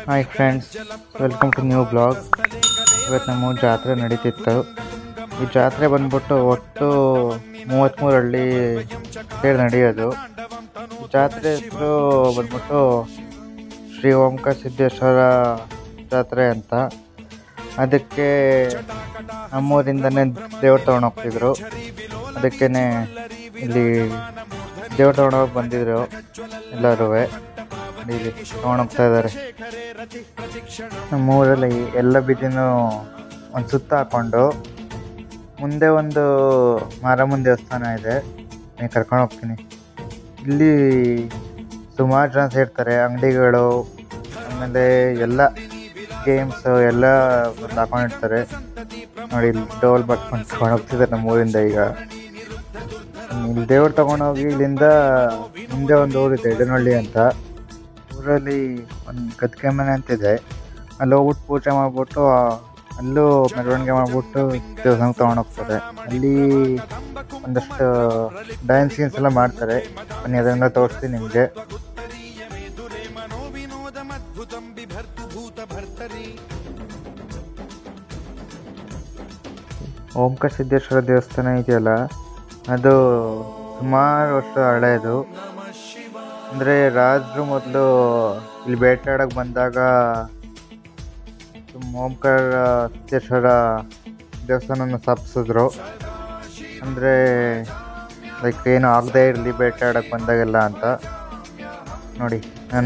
Hi friends, welcome to new blog. ಇವತ್ತು ನಮ್ಮ ಜಾತ್ರೆ ನಡೀತಿತ್ತು. ಈ ಜಾತ್ರೆ ಬಂದ್ಬಿಟ್ಟು ಒಟ್ಟು 33 ಹಳ್ಳಿ ಸೇರಿ ನಡೆಯೋದು. ಜಾತ್ರೆ ಹೆಸರು ಬಂದ್ಬಿಟ್ಟು ಶ್ರೀ ಓಂಕಾರ ಸಿದ್ದೇಶ್ವರ ಜಾತ್ರೆ ಅಂತ. ಅದಕ್ಕೆ ನಮ್ಮೂರಿಂದನೇ ದೇವ್ರು ತೊಗೊಂಡೋಗ್ತಿದ್ರು. ಅದಕ್ಕೇ ಇಲ್ಲಿ ದೇವ್ರು ತೊಗೊಂಡೋಗಿ ಬಂದಿದ್ರು ಎಲ್ಲರೂ ಇಲ್ಲಿ ತೊಗೊಂಡೋಗ್ತಾ ಇದ್ದಾರೆ. ನಮ್ಮೂರಲ್ಲಿ ಎಲ್ಲ ಬೀದಿನೂ ಒಂದು ಸುತ್ತ ಹಾಕ್ಕೊಂಡು ಮುಂದೆ ಒಂದು ಮಾರಮ್ಮನ ದೇವಸ್ಥಾನ ಇದೆ, ನಾನು ಕರ್ಕೊಂಡು ಹೋಗ್ತೀನಿ. ಇಲ್ಲಿ ಸುಮಾರು ಜನ ಸೇರ್ತಾರೆ. ಅಂಗಡಿಗಳು, ಆಮೇಲೆ ಎಲ್ಲ ಗೇಮ್ಸ್ ಎಲ್ಲ ಬಂದು ಹಾಕೊಂಡಿರ್ತಾರೆ. ನೋಡಿ, ಇಲ್ಲಿ ಡೋಲ್ ಬಟ್ಕೊಂಡು ತೊಗೊಂಡು ಹೋಗ್ತಿದ್ದಾರೆ ನಮ್ಮೂರಿಂದ. ಈಗ ಇಲ್ಲಿ ದೇವ್ರು ತೊಗೊಂಡೋಗಿ ಇಲ್ಲಿಂದ ಮುಂದೆ ಒಂದು ಊರಿದೆ, ಎಡನಹಳ್ಳಿ ಅಂತ. ಊರಲ್ಲಿ ಒಂದು ಗದ್ಗೆ ಮನೆ ಅಂತಿದೆ. ಅಲ್ಲಿ ಹೋಗ್ಬಿಟ್ಟು ಪೂಜೆ ಮಾಡಿಬಿಟ್ಟು ಅಲ್ಲೂ ಮೆರವಣಿಗೆ ಮಾಡಿಬಿಟ್ಟು ದೇವಸ್ಥಾನಕ್ಕೆ ತೊಗೊಂಡೋಗ್ತಾರೆ. ಅಲ್ಲಿ ಒಂದಷ್ಟು ಡ್ಯಾನ್ಸ್ ಗೀನ್ಸ್ ಎಲ್ಲ ಮಾಡ್ತಾರೆ. ಬನ್ನಿ, ಅದನ್ನೆಲ್ಲ ತೋರಿಸ್ತೀನಿ ನಿಮಗೆ. ಓಂಕಾರ ಸಿದ್ದೇಶ್ವರ ದೇವಸ್ಥಾನ ಇದೆಯಲ್ಲ, ಅದು ಸುಮಾರು ವರ್ಷ ಹಳೆಯದು. ಅಂದರೆ ರಾಜರು ಮೊದಲು ಇಲ್ಲಿ ಬೇಟೆಯಾಡಕ್ಕೆ ಬಂದಾಗ ಓಂಕಾರ ಸಿದ್ದೇಶ್ವರ ದೇವಸ್ಥಾನನ ಸ್ಥಾಪಿಸಿದ್ರು. ಅಂದರೆ ಲೈಕ್ ಏನು ಆಗದೇ ಇರಲಿ ಬೇಟೆಯಾಡಕ್ಕೆ ಬಂದಾಗೆಲ್ಲ ಅಂತ. ನೋಡಿ,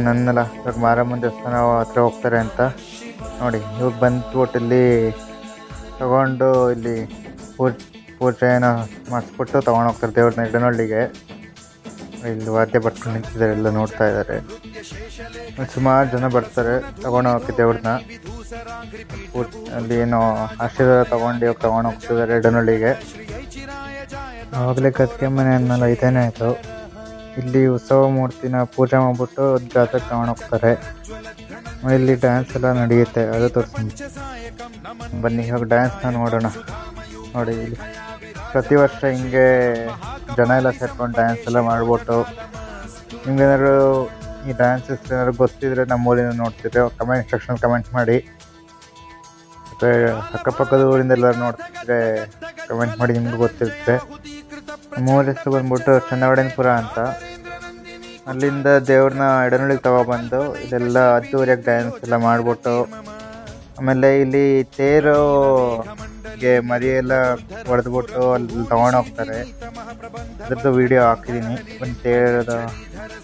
ನನ್ನೆಲ್ಲ ಇವಾಗ ಮಾರಮ್ಮನ ದೇವಸ್ಥಾನ ಹತ್ರ ಹೋಗ್ತಾರೆ ಅಂತ. ನೋಡಿ, ಇವಾಗ ಬಂದ್ಬಿಟ್ಟು ಇಲ್ಲಿ ತಗೊಂಡು ಇಲ್ಲಿ ಪೂಜೆನ ಮಾಡಿಸ್ಬಿಟ್ಟು ತೊಗೊಂಡೋಗ್ತಾರೆ ದೇವ್ರನ್ನ ಎಡನಹಳ್ಳಿಗೆ. ಇಲ್ಲಿ ವಾದ್ಯ ಬರ್ಕೊಂಡು ನಿಂತಿದ್ದಾರೆ, ಎಲ್ಲ ನೋಡ್ತಾ ಇದ್ದಾರೆ. ಸುಮಾರು ಜನ ಬರ್ತಾರೆ ತೊಗೊಂಡೋಗಕ್ಕೆ ದೇವ್ರನ್ನ. ಅಲ್ಲಿ ಏನೋ ಆಶೀರ್ವಾದ ತೊಗೊಂಡೋಗ್ತಿದ್ದಾರೆ ಎಡನಹಳ್ಳಿಗೆ. ಆವಾಗಲೇ ಗದ್ಗೆ ಮನೆ ಅನ್ನೆಲ್ಲ ಇದೇನೇ ಆಯಿತು. ಇಲ್ಲಿ ಉತ್ಸವ ಮೂರ್ತಿನ ಪೂಜೆ ಮಾಡಿಬಿಟ್ಟು ಜಾತ್ರೆಗೆ ತೊಗೊಂಡೋಗ್ತಾರೆ. ಇಲ್ಲಿ ಡ್ಯಾನ್ಸ್ ಎಲ್ಲ ನಡೆಯುತ್ತೆ, ಅದು ತೋರಿಸ್ತೀನಿ ಬನ್ನಿ. ಇವಾಗ ಡ್ಯಾನ್ಸ್ನ ನೋಡೋಣ. ನೋಡಿ, ಇಲ್ಲಿ ಪ್ರತಿ ವರ್ಷ ಹಿಂಗೆ ಜನ ಎಲ್ಲ ಸೇರ್ಕೊಂಡು ಡ್ಯಾನ್ಸ್ ಎಲ್ಲ ಮಾಡಿಬಿಟ್ಟು, ನಿಮ್ಗೇನಾದ್ರು ಈ ಡ್ಯಾನ್ಸಸ್ ಏನಾದ್ರು ಗೊತ್ತಿದ್ರೆ ನಮ್ಮೂರಿನ ನೋಡ್ತಿದ್ರೆ ಕಮೆಂಟ್ ಸೆಕ್ಷನ್ ಕಮೆಂಟ್ ಮಾಡಿ. ಮತ್ತು ಅಕ್ಕಪಕ್ಕದ ಊರಿಂದ ಎಲ್ಲರೂ ನೋಡ್ತಿದ್ರೆ ಕಮೆಂಟ್ ಮಾಡಿ, ನಿಮ್ಗೆ ಗೊತ್ತಿರುತ್ತೆ. ನಮ್ಮೂರ ಹೆಸರು ಬಂದ್ಬಿಟ್ಟು ಚನ್ನವಡೆನಪುರ ಅಂತ. ಅಲ್ಲಿಂದ ದೇವ್ರನ್ನ ಎಡನಹಳ್ಳಿಗೆ ತಗೊಬಂದು ಇಲ್ಲೆಲ್ಲ ಅದ್ದೂರಿಯಾಗಿ ಡ್ಯಾನ್ಸ್ ಎಲ್ಲ ಮಾಡಿಬಿಟ್ಟು, ಆಮೇಲೆ ಇಲ್ಲಿ ತೇರುಗೆ ಮರಿ ಎಲ್ಲ ಹೊಡೆದ್ಬಿಟ್ಟು ಅಲ್ಲಿ ತೊಗೊಂಡೋಗ್ತಾರೆ. ಅದ್ರದ್ದು ವಿಡಿಯೋ ಹಾಕಿದ್ದೀನಿ. ಒಂದು ತೇರದ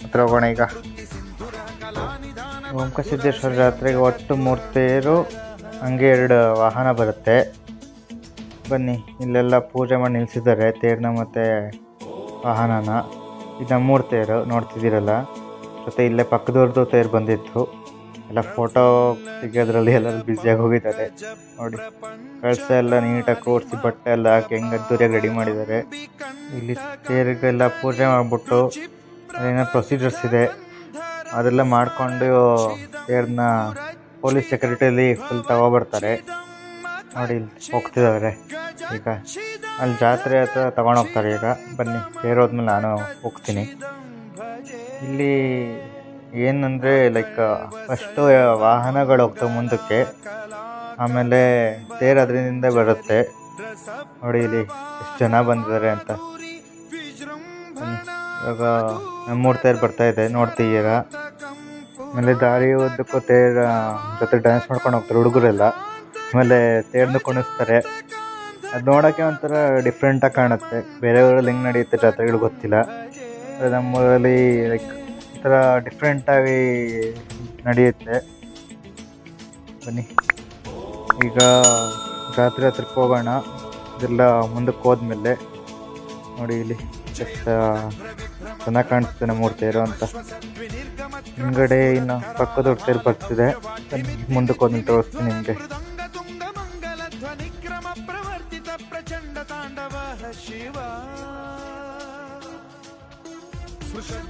ಹತ್ರ ಹೋಗೋಣ ಈಗ. ಓಂಕಾರ ಸಿದ್ದೇಶ್ವರ ಜಾತ್ರೆಗೆ ಒಟ್ಟು 3 ತೇರು, ಹಂಗೆ 2 ವಾಹನ ಬರುತ್ತೆ. ಬನ್ನಿ, ಇಲ್ಲೆಲ್ಲ ಪೂಜೆ ಮಾಡಿ ನಿಲ್ಲಿಸಿದ್ದಾರೆ ತೇರನ್ನ ಮತ್ತು ವಾಹನನ. ಇದು 3 ತೇರು ನೋಡ್ತಿದ್ದೀರಲ್ಲ. ಜೊತೆ ಇಲ್ಲೇ ಪಕ್ಕದವ್ರದ್ದು ತೇರು ಬಂದಿತ್ತು. ಎಲ್ಲ ಫೋಟೋ ತೆಗಿಯೋದ್ರಲ್ಲಿ ಎಲ್ಲರೂ ಬ್ಯುಸಿಯಾಗಿ ಹೋಗಿದ್ದಾರೆ. ನೋಡಿ, ಕಳಸ ಎಲ್ಲ ನೀಟಾಗಿ ಕೂರಿಸಿ ಬಟ್ಟೆ ಎಲ್ಲ ಹಾಕಿ ಹೆಂಗೆ ಅದ್ದೂರಿಯಾಗಿ ರೆಡಿ ಮಾಡಿದ್ದಾರೆ. ಇಲ್ಲಿ ತೇರಿಗೆಲ್ಲ ಪೂಜೆ ಮಾಡಿಬಿಟ್ಟು ಅದೇನೋ ಪ್ರೊಸೀಜರ್ಸ್ ಇದೆ, ಅದೆಲ್ಲ ಮಾಡಿಕೊಂಡು ತೇರನ್ನ ಪೊಲೀಸ್ ಸೆಕ್ಯೂರಿಟಿಯಲ್ಲಿ ಫುಲ್ ತಗೊಬರ್ತಾರೆ. ನೋಡಿ, ಇಲ್ಲಿ ಹೋಗ್ತಿದ್ದಾರೆ ಈಗ. ಅಲ್ಲಿ ಜಾತ್ರೆ ಹತ್ರ ತಗೊಂಡೋಗ್ತಾರೆ ಈಗ. ಬನ್ನಿ, ತೇರೋದ್ಮೇಲೆ ನಾನು ಹೋಗ್ತೀನಿ. ಇಲ್ಲಿ ಏನಂದರೆ ಲೈಕ್ ಫಸ್ಟು ವಾಹನಗಳು ಹೋಗ್ತವೆ ಮುಂದಕ್ಕೆ, ಆಮೇಲೆ ತೇರು ಅದರಿಂದ ಬರುತ್ತೆ. ನೋಡಿ, ಇಲ್ಲಿ ಎಷ್ಟು ಜನ ಬಂದಿದ್ದಾರೆ ಅಂತ. ಇವಾಗ 3 ತೇರು ಬರ್ತಾಯಿದೆ, ನೋಡ್ತೀರ. ಆಮೇಲೆ ದಾರಿ ಉದ್ದಕ್ಕೂ ತೇರ ಜೊತೆ ಡ್ಯಾನ್ಸ್ ಮಾಡ್ಕೊಂಡು ಹೋಗ್ತಾರೆ ಹುಡುಗರೆಲ್ಲ. ಆಮೇಲೆ ತೇರನ್ನು ಕುಣಿಸ್ತಾರೆ. ಅದು ನೋಡೋಕ್ಕೆ ಒಂಥರ ಡಿಫ್ರೆಂಟಾಗಿ ಕಾಣುತ್ತೆ. ಬೇರೆ ಊರಲ್ಲಿ ಹೆಂಗೆ ನಡೆಯುತ್ತೆ ಜಾತ್ರೆಗಳು ಗೊತ್ತಿಲ್ಲ. ನಮ್ಮೂರಲ್ಲಿ ಲೈಕ್ ಈ ಥರ ಡಿಫ್ರೆಂಟಾಗಿ ನಡೆಯುತ್ತೆ. ಬನ್ನಿ, ಈಗ ಜಾತ್ರೆ ಹತ್ರಕ್ಕೆ ಹೋಗೋಣ. ಇದೆಲ್ಲ ಮುಂದಕ್ಕೆ ಹೋದ್ಮೇಲೆ ನೋಡಿ, ಇಲ್ಲಿ ಎಷ್ಟು ಚೆನ್ನಾಗಿ ಕಾಣಿಸುತ್ತೆ ನಮ್ಮೂರು ತೇರು ಅಂತ. ಹಿಂಗಡೆ ಇನ್ನು ಪಕ್ಕದ ತೇರು ಬರ್ತಿದೆ. ಮುಂದಕ್ಕೆ ಹೋದ್ಮೇಲೆ ತೋರಿಸ್ತೀನಿ ನಿಮಗೆ.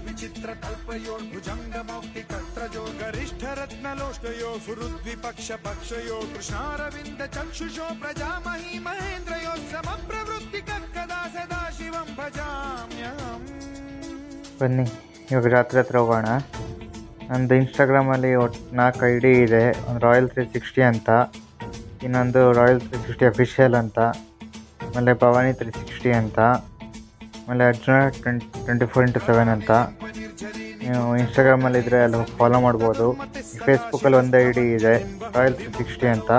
ವಿಚಿತ್ರ ಕಲ್ಪಯೋ ಭುಜಂಗಮೌಕ್ತಿ ಕತ್ರಜೋ ಗರಿಷ್ಠ ರತ್ನಲೋಷ್ಟಯೋ ಫುರುದ್ವಿಪಕ್ಷ ಪಕ್ಷಯೋ ಕೃಷ್ಣಾರವಿಂದ ಚಕ್ಷುಷೋ ಪ್ರಜಾಮಹಿ ಮಹೇಂದ್ರಯೋ ಸಮಪ್ರವೃತ್ತಿ ಕಕ್ಕದಾ ಸದಾ ಶಿವಂ ಭಜಾಮ್ಯಹಂ. ಬನ್ನಿ, ಇವಾಗ ಜಾತ್ರೆ ಹತ್ರ ಹೋಗೋಣ. ನಂದು ಇನ್ಸ್ಟಾಗ್ರಾಮಲ್ಲಿ ಒಟ್ಟು 4 ಐ ಡಿ ಇದೆ. ಒಂದು ರಾಯಲ್ 360 ಅಂತ, ಇನ್ನೊಂದು ರಾಯಲ್ 360 ಅಫಿಷಿಯಲ್ ಅಂತ, ಆಮೇಲೆ ಭವಾನಿ 360 ಅಂತ, ಆಮೇಲೆ ಅರ್ಜುನ 24x7 ಅಂತ. ನೀವು ಇನ್ಸ್ಟಾಗ್ರಾಮಲ್ಲಿ ಇದ್ದರೆ ಅಲ್ಲಿ ಹೋಗಿ ಫಾಲೋ ಮಾಡ್ಬೋದು. ಫೇಸ್ಬುಕ್ಕಲ್ಲಿ ಒಂದು ಐ ಡಿ ಇದೆ, ರಾಯಲ್ 360 ಅಂತ.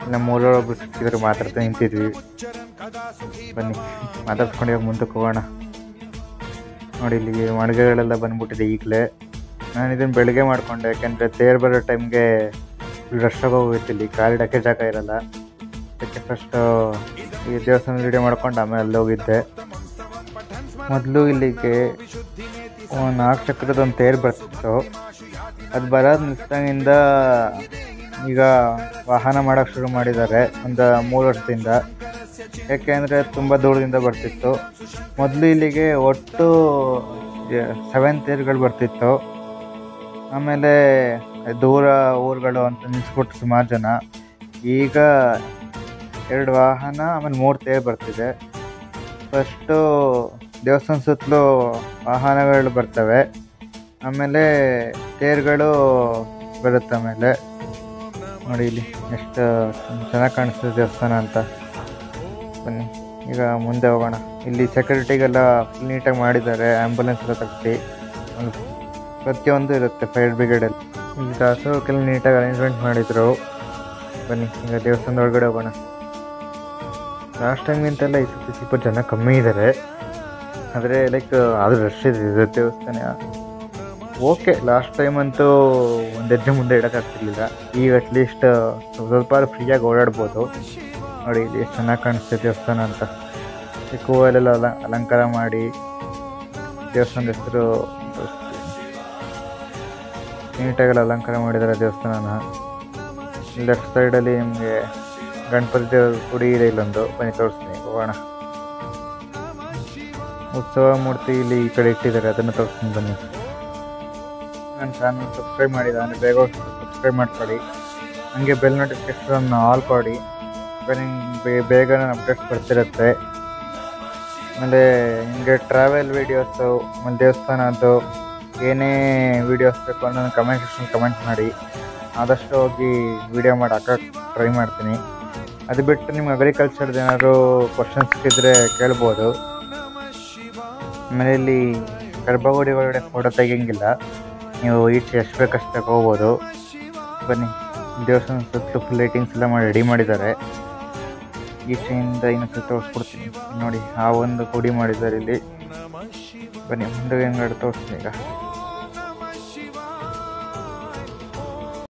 ಇಲ್ಲ ಮೂರೊಬ್ಬರು ಸಿಕ್ಕಿದ್ರು ಮಾತಾಡ್ತಾ ನಿಂತಿದ್ವಿ. ಬನ್ನಿ ಮಾತಾಡ್ಕೊಂಡು ಇವಾಗ ಮುಂದಕ್ಕೆ ಹೋಗೋಣ. ನೋಡಿ ಇಲ್ಲಿ ಮಳಿಗೆಗಳೆಲ್ಲ ಬಂದ್ಬಿಟ್ಟಿದೆ ಈಗಲೇ. ನಾನು ಇದನ್ನು ಬೆಳಗ್ಗೆ ಮಾಡಿಕೊಂಡೆ, ಯಾಕೆಂದರೆ ತೇರು ಬರೋ ಟೈಮ್ಗೆ ರಶ್ ಆಗೋಗುತ್ತೆ, ಇಲ್ಲಿ ಕಾಲಿಡೋಕ್ಕೆ ಜಾಗ ಇರೋಲ್ಲ. ಅದಕ್ಕೆ ಫಸ್ಟು ಈ ದೇವಸ್ಥಾನ ವಿಡಿಯೋ ಮಾಡ್ಕೊಂಡು ಆಮೇಲೆ ಅಲ್ಲಿ ಹೋಗಿದ್ದೆ. ಮೊದಲು ಇಲ್ಲಿಗೆ 4 ಚಕ್ರದ ಒಂದು ತೇರು ಬರ್ತಿತ್ತು. ಅದು ಬರೋದು ನಿಲ್ಸಿದಾಗಿಂದ ಈಗ ವಾಹನ ಮಾಡೋಕ್ಕೆ ಶುರು ಮಾಡಿದ್ದಾರೆ ಒಂದು 3 ವರ್ಷದಿಂದ. ಯಾಕೆಂದರೆ ತುಂಬ ದೂರದಿಂದ ಬರ್ತಿತ್ತು. ಮೊದಲು ಇಲ್ಲಿಗೆ ಒಟ್ಟು 7 ತೇರುಗಳು ಬರ್ತಿತ್ತು. ಆಮೇಲೆ ದೂರ ಊರುಗಳು ಅಂತ ನಿಲ್ಲಿಸ್ಬಿಟ್ಟು ಸುಮಾರು ಜನ. ಈಗ 2 ವಾಹನ ಆಮೇಲೆ 3 ತೇರು ಬರ್ತಿದೆ. ಫಸ್ಟು ದೇವಸ್ಥಾನ ಸುತ್ತಲೂ ವಾಹನಗಳು ಬರ್ತವೆ, ಆಮೇಲೆ ತೇರುಗಳು ಬರುತ್ತೆ. ಆಮೇಲೆ ನೋಡಿ ಇಲ್ಲಿ ಎಷ್ಟು ಚೆನ್ನಾಗಿ ಕಾಣಿಸ್ತದೆ ದೇವಸ್ಥಾನ ಅಂತ. ಬನ್ನಿ ಈಗ ಮುಂದೆ ಹೋಗೋಣ. ಇಲ್ಲಿ ಸೆಕ್ಯೂರಿಟಿಗೆಲ್ಲ ಫುಲ್ ನೀಟಾಗಿ ಮಾಡಿದ್ದಾರೆ. ಆ್ಯಂಬುಲೆನ್ಸ್ ಎಲ್ಲ ತರಿಸಿ ಪ್ರತಿಯೊಂದು ಇರುತ್ತೆ ಫೈರ್ ಬ್ರಿಗೇಡಲ್ಲಿ. ಈಗ ದಾಸೋಹಕ್ಕೆಲ್ಲ ನೀಟಾಗಿ ಅರೇಂಜ್ಮೆಂಟ್ ಮಾಡಿದರು. ಬನ್ನಿ ಈಗ ದೇವಸ್ಥಾನದ ಒಳಗಡೆ ಹೋಗೋಣ. ಲಾಸ್ಟ್ ಟೈಮ್ಗಿಂತೆಲ್ಲ ಈ ಸತಿ ಸ್ವಲ್ಪ ಜನ ಕಮ್ಮಿ ಇದ್ದಾರೆ, ಆದರೆ ಲೈಕ್ ಆದರೂ ರಶ್ ಇದೆ ದೇವಸ್ಥಾನ. ಓಕೆ, ಲಾಸ್ಟ್ ಟೈಮ್ ಅಂತೂ ಒಂದು ಹೆಜ್ಜೆ ಮುಂದೆ ಇಡೋಕ್ಕಾಗ್ತಿರ್ಲಿಲ್ಲ. ಈಗ ಅಟ್ಲೀಸ್ಟ್ ಸ್ವಲ್ಪ ಫ್ರೀಯಾಗಿ ಓಡಾಡ್ಬೋದು. ನೋಡಿ ಇಲ್ಲಿ ಎಷ್ಟು ಚೆನ್ನಾಗಿ ಕಾಣಿಸ್ತದೆ ದೇವಸ್ಥಾನ ಅಂತ. ಈ ಹೂವಲ್ಲೆಲ್ಲ ಅಲಂಕಾರ ಮಾಡಿ ದೇವಸ್ಥಾನದ ಹೆಸರು ನೀಟಾಗೆಲ್ಲ ಅಲಂಕಾರ ಮಾಡಿದ್ದಾರೆ ದೇವಸ್ಥಾನನ. ಲೆಫ್ಟ್ ಸೈಡಲ್ಲಿ ನಿಮಗೆ ಗಣಪತಿ ದೇವ್ರ ಗುಡಿ ಇದೆ ಇಲ್ಲೊಂದು. ಬನ್ನಿ ತೋರಿಸ್ತೀನಿ, ಹೋಗೋಣ. ಉತ್ಸವ ಮೂರ್ತಿ ಇಲ್ಲಿ ಈ ಕಡೆ ಇಟ್ಟಿದ್ದಾರೆ, ಅದನ್ನು ತೋರಿಸ್ತೀನಿ ಬನ್ನಿ. ನನ್ನ ಚಾನಲ್ ಸಬ್ಸ್ಕ್ರೈಬ್ ಮಾಡಿದ ಅಂದರೆ ಬೇಗ ಸಬ್ಸ್ಕ್ರೈಬ್ ಮಾಡ್ಕೊಳ್ಳಿ. ಹಾಗೆ ಬೆಲ್ ನೋಟಿಫಿಕೇಶನ್ ಆಲ್ ಕೊಡಿ, ನಿಮಗೆ ಬೇಗ ನನ್ನ ಅಪ್ಡೇಟ್ಸ್ ಬರ್ತಿರುತ್ತೆ. ಆಮೇಲೆ ನಿಮಗೆ ಟ್ರಾವೆಲ್ ವೀಡಿಯೋಸು ಆಮೇಲೆ ದೇವಸ್ಥಾನದ್ದು ಏನೇ ವೀಡಿಯೋಸ್ ಬೇಕು ಅಂತ ನಾನು ಕಮೆಂಟ್ ಸೆಕ್ಷನ್ ಕಮೆಂಟ್ ಮಾಡಿ. ಆದಷ್ಟು ಹೋಗಿ ವೀಡಿಯೋ ಮಾಡಿ ಹಾಕೋಕ್ಕೆ ಟ್ರೈ ಮಾಡ್ತೀನಿ. ಅದು ಬಿಟ್ಟು ನಿಮ್ಗೆ ಅಗ್ರಿಕಲ್ಚರ್ದು ಏನಾದರೂ ಕ್ವಶನ್ಸ್ ಇದ್ದರೆ ಕೇಳ್ಬೋದು. ಆಮೇಲೆ ಇಲ್ಲಿ ಗರ್ಭಗುಡಿ ಒಳಗಡೆ ಫೋಟೋ ತೆಗಿಯಂಗಿಲ್ಲ, ನೀವು ಈಚೆ ಎಷ್ಟು ಬೇಕಷ್ಟು ತಗೋಬೋದು. ಬನ್ನಿ ದೇವಸ್ಥಾನ ಸುತ್ತಲೂ ಫುಲ್ ಲೈಟಿಂಗ್ಸ್ ಎಲ್ಲ ಮಾಡಿ ರೆಡಿ ಮಾಡಿದ್ದಾರೆ. ಈಚೆಯಿಂದ ಇನ್ನೊಂದು ತೋರಿಸ್ಕೊಡ್ತೀನಿ ನೋಡಿ. ಆ ಒಂದು ಗುಡಿ ಮಾಡಿದ್ದಾರೆ ಇಲ್ಲಿ. ಬನ್ನಿ ಮುಂದೆ ಹೆಂಗಡೆ ತೋರಿಸ್ತೀನಿ ಈಗ.